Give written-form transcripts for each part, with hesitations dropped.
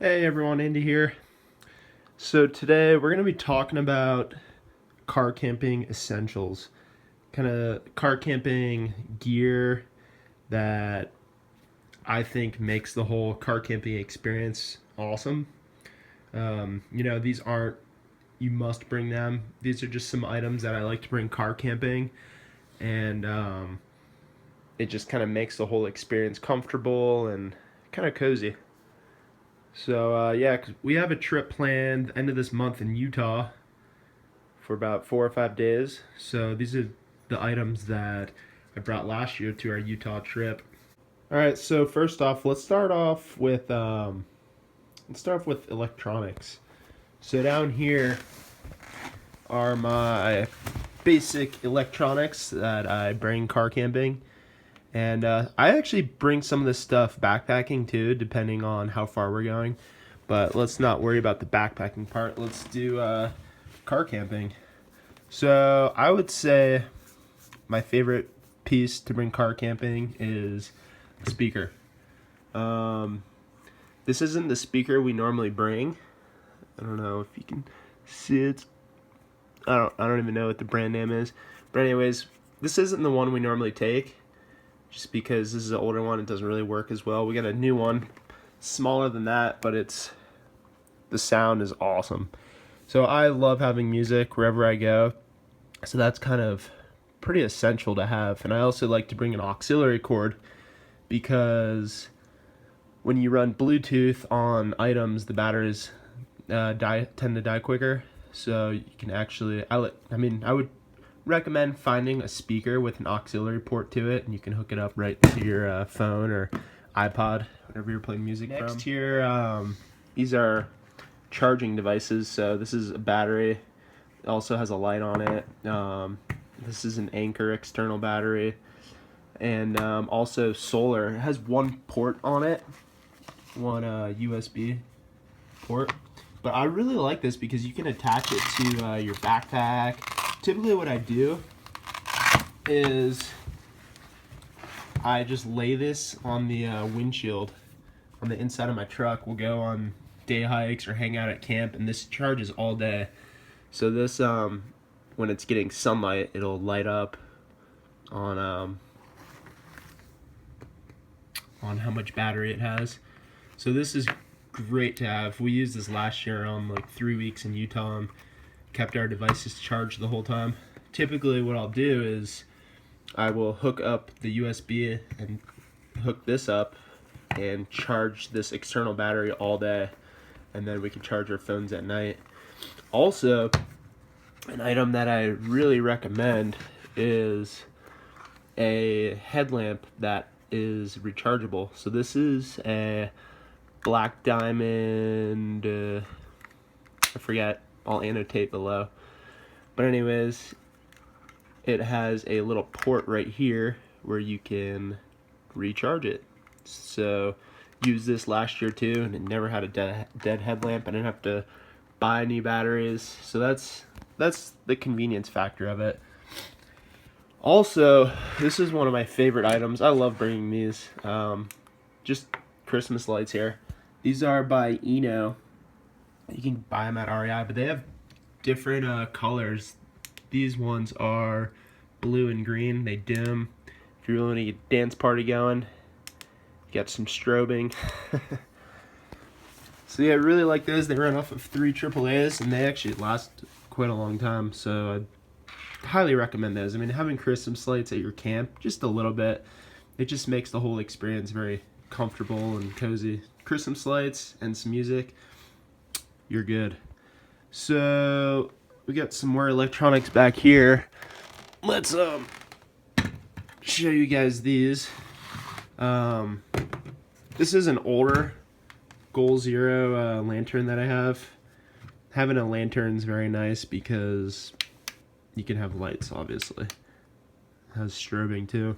Hey everyone, Andy here. So today we're going to be talking about car camping essentials. Kind of car camping gear that I think makes the whole car camping experience awesome. These aren't, you must bring them. These are just some items that I like to bring car camping, and it just kind of makes the whole experience comfortable and kind of cozy. So yeah, 'cause we have a trip planned end of this month in Utah for about 4 or 5 days. So these are the items that I brought last year to our Utah trip. All right, so first off, let's start off with electronics. So down here are my basic electronics that I bring car camping. And I actually bring some of this stuff backpacking too, depending on how far we're going. But let's not worry about the backpacking part. Let's do car camping. So I would say my favorite piece to bring car camping is a speaker. This isn't the speaker we normally bring. I don't know if you can see it. I don't even know what the brand name is. But anyways, this isn't the one we normally take, just because this is an older one. It doesn't really work as well. We got a new one, smaller than that, but the sound is awesome. So I love having music wherever I go. So that's kind of pretty essential to have. And I also like to bring an auxiliary cord, because when you run Bluetooth on items, the batteries tend to die quicker. So you can actually, I would recommend finding a speaker with an auxiliary port to it, and you can hook it up right to your phone or iPod, whatever you're playing music from. Next here, these are charging devices. So this is a battery. It also has a light on it. This is an Anker external battery, and also solar. It has one port on it, one USB port. But I really like this because you can attach it to your backpack. Typically what I do is I just lay this on the windshield on the inside of my truck. We'll go on day hikes or hang out at camp, and this charges all day. So this, when it's getting sunlight, it'll light up on how much battery it has. So this is great to have. We used this last year on like 3 weeks in Utah and kept our devices charged the whole time. Typically what I'll do is I will hook up the USB and hook this up and charge this external battery all day, and then we can charge our phones at night. Also, an item that I really recommend is a headlamp that is rechargeable. So this is a black diamond, I forget, I'll annotate below. But anyways, it has a little port right here where you can recharge it. So used this last year too, and it never had a dead headlamp. I didn't have to buy new batteries. So that's the convenience factor of it. Also, this is one of my favorite items. I love bringing these. Just Christmas lights here. These are by Eno. You can buy them at REI, but they have different colors. These ones are blue and green. They dim. If you really want to get a dance party going, you got some strobing. So yeah, I really like those. They run off of 3 AAAs, and they actually last quite a long time. So I highly recommend those. I mean, having Christmas lights at your camp, just a little bit, it just makes the whole experience very comfortable and cozy. Christmas lights and some music, you're good. So we got some more electronics back here. Let's show you guys these. This is an older Goal Zero lantern that I have. Having a lantern is very nice because you can have lights, obviously. It has strobing too.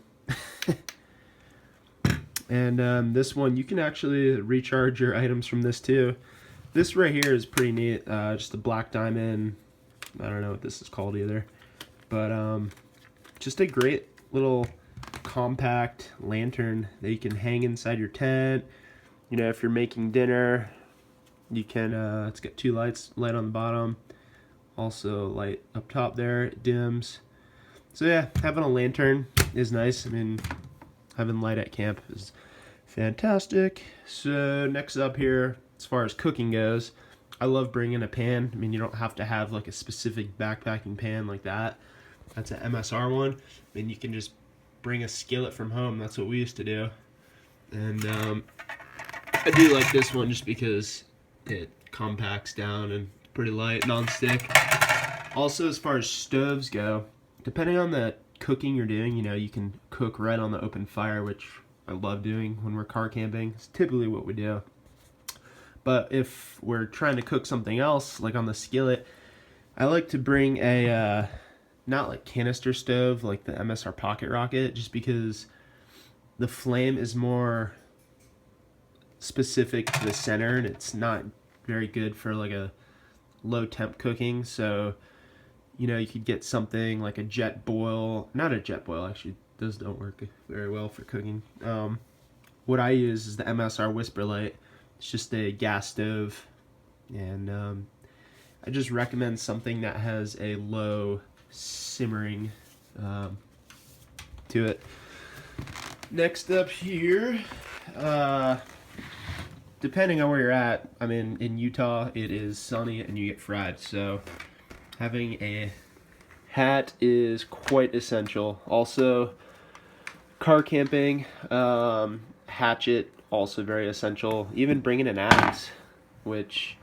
And this one, you can actually recharge your items from this too. This right here is pretty neat. Just a black diamond. I don't know what this is called either. But just a great little compact lantern that you can hang inside your tent. You know, if you're making dinner, You can, it's got 2 lights, light on the bottom, also light up top there, it dims. So yeah, having a lantern is nice. I mean, having light at camp is fantastic. So next up here, as far as cooking goes, I love bringing a pan. I mean, you don't have to have like a specific backpacking pan like that. That's an MSR one. I mean, you can just bring a skillet from home. That's what we used to do. And I do like this one just because it compacts down and pretty light, non-stick. Also, as far as stoves go, depending on the cooking you're doing, you know, you can cook right on the open fire, which I love doing when we're car camping. It's typically what we do. But if we're trying to cook something else, like on the skillet, I like to bring a, not like canister stove, like the MSR Pocket Rocket, just because the flame is more specific to the center, and it's not very good for like a low temp cooking. So, you know, you could get something like a jet boil, not a jet boil, actually, those don't work very well for cooking. What I use is the MSR Whisperlite. It's just a gas stove, and I just recommend something that has a low simmering to it. Next up here, depending on where you're at, I mean, in Utah it is sunny and you get fried, so having a hat is quite essential. Also, car camping, hatchet, also very essential. Even bringing an axe, which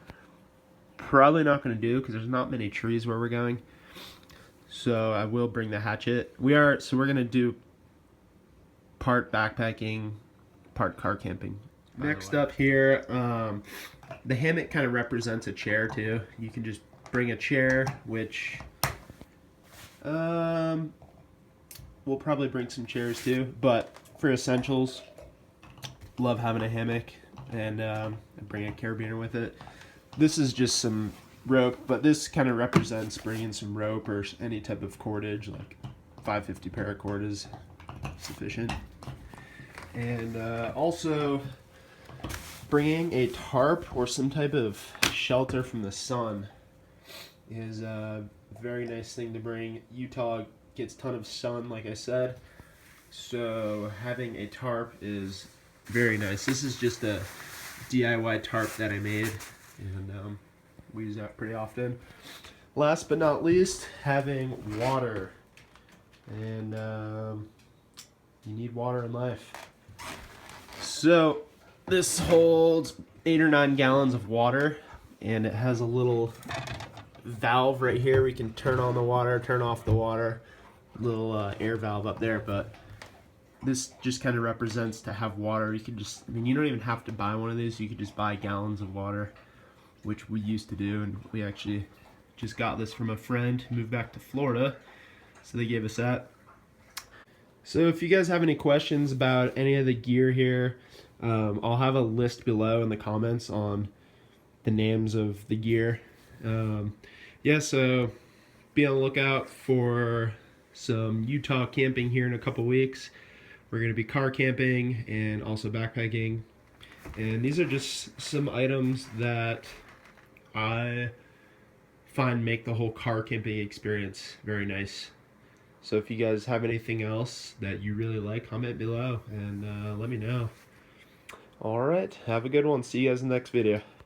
probably not going to do because there's not many trees where we're going. So I will bring the hatchet. We're going to do part backpacking, part car camping. Next up here, the hammock kind of represents a chair too. You can just bring a chair, which we'll probably bring some chairs too, but for essentials, love having a hammock, and bring a carabiner with it. This is just some rope, but this kind of represents bringing some rope or any type of cordage, like 550 paracord is sufficient. And also bringing a tarp or some type of shelter from the sun is a very nice thing to bring. Utah gets a ton of sun, like I said, so having a tarp is very nice. This is just a DIY tarp that I made, and we use that pretty often. Last but not least, having water. And you need water in life. So this holds 8 or 9 gallons of water, and it has a little valve right here. We can turn on the water, turn off the water. Little air valve up there, but this just kind of represents to have water. You can just, I mean, you don't even have to buy one of these. You could just buy gallons of water, which we used to do, and we actually just got this from a friend who moved back to Florida, so they gave us that. So if you guys have any questions about any of the gear here, I'll have a list below in the comments on the names of the gear. Yeah, so be on the lookout for some Utah camping here in a couple weeks. We're going to be car camping and also backpacking. And these are just some items that I find make the whole car camping experience very nice. So if you guys have anything else that you really like, comment below and let me know. Alright, have a good one. See you guys in the next video.